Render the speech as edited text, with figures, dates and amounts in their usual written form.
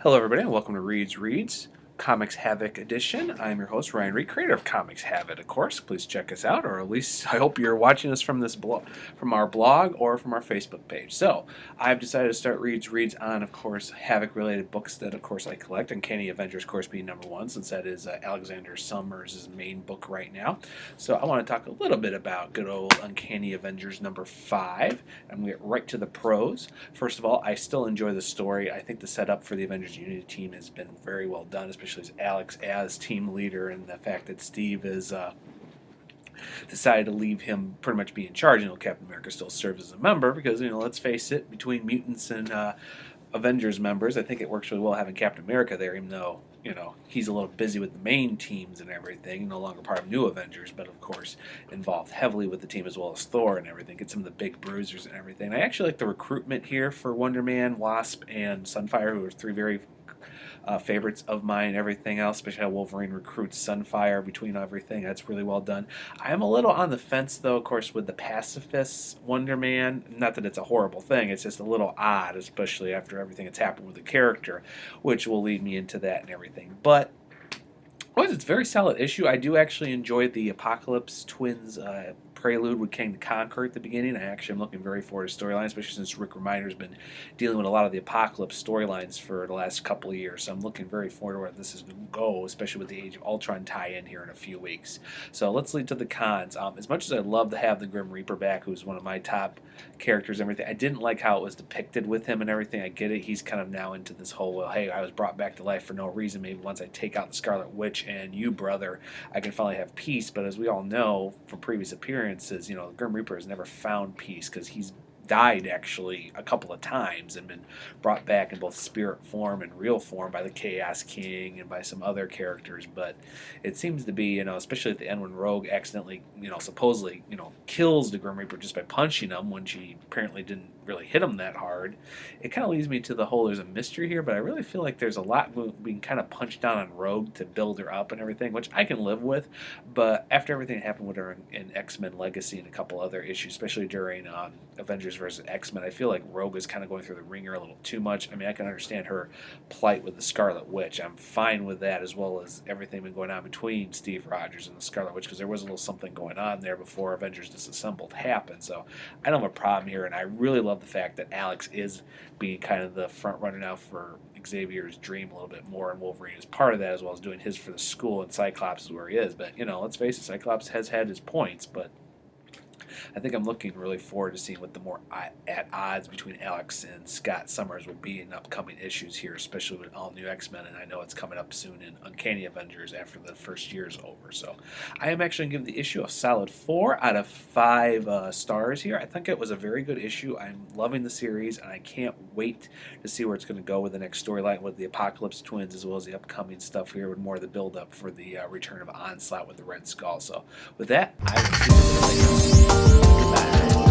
Hello, everybody, and welcome to Reads Comics Havoc Edition. I'm your host, Ryan Reed, creator of Comics Havoc, of course. Please check us out, or at least I hope you're watching us from from our blog or from our Facebook page. So, I've decided to start Reads on, of course, Havoc-related books that, of course, I collect. Uncanny Avengers, of course, being number one, since that is Alexander Summers' main book right now. So, I want to talk a little bit about good old Uncanny Avengers number 5. I'm going to get right to the pros. First of all, I still enjoy the story. I think the setup for the Avengers Unity team has been very well done, especially as Alex as team leader, and the fact that Steve has decided to leave him pretty much be in charge. Captain America still serves as a member because, let's face it, between mutants and Avengers members, I think it works really well having Captain America there, even though, he's a little busy with the main teams and everything, no longer part of New Avengers, but of course involved heavily with the team as well as Thor and everything, get some of the big bruisers and everything. I actually like the recruitment here for Wonder Man, Wasp, and Sunfire, who are three very favorites of mine and everything else, especially how Wolverine recruits Sunfire between everything. That's really well done. I am a little on the fence, though, of course, with the pacifist Wonder Man. Not that it's a horrible thing, it's just a little odd, especially after everything that's happened with the character, which will lead me into that and everything. But it's a very solid issue. I do actually enjoy the Apocalypse Twins prelude with King the Conqueror at the beginning. I actually am looking very forward to storylines, especially since Rick Reminder's been dealing with a lot of the Apocalypse storylines for the last couple of years. So I'm looking very forward to where this is going to go, especially with the Age of Ultron tie-in here in a few weeks. So let's lead to the cons. As much as I'd love to have the Grim Reaper back, who's one of my top characters and everything, I didn't like how it was depicted with him and everything. I get it. He's kind of now into this whole, well, hey, I was brought back to life for no reason. Maybe once I take out the Scarlet Witch and you, brother, I can finally have peace. But as we all know from previous appearances, the Grim Reaper has never found peace because he's died actually a couple of times and been brought back in both spirit form and real form by the Chaos King and by some other characters. But it seems to be, especially at the end when Rogue accidentally, supposedly, kills the Grim Reaper just by punching him when she apparently didn't really hit him that hard. It kind of leads me to the whole there's a mystery here, but I really feel like there's a lot being kind of punched down on Rogue to build her up and everything, which I can live with. But after everything that happened with her in X-Men Legacy and a couple other issues, especially during Avengers vs. X-Men, I feel like Rogue is kind of going through the ringer a little too much. I mean, I can understand her plight with the Scarlet Witch. I'm fine with that, as well as everything been going on between Steve Rogers and the Scarlet Witch, because there was a little something going on there before Avengers Disassembled happened. So I don't have a problem here, and I really love the fact that Alex is being kind of the front runner now for Xavier's dream a little bit more, and Wolverine is part of that, as well as doing his for the school, and Cyclops is where he is. But, let's face it, Cyclops has had his points, but I think I'm looking really forward to seeing what the more at odds between Alex and Scott Summers will be in upcoming issues here, especially with all new X-Men, and I know it's coming up soon in Uncanny Avengers after the first year's over. So I am actually going to give the issue a solid 4 out of 5 stars here. I think it was a very good issue. I'm loving the series, and I can't wait to see where it's going to go with the next storyline with the Apocalypse Twins, as well as the upcoming stuff here with more of the build-up for the return of Onslaught with the Red Skull. So with that, I will see you later. Bye.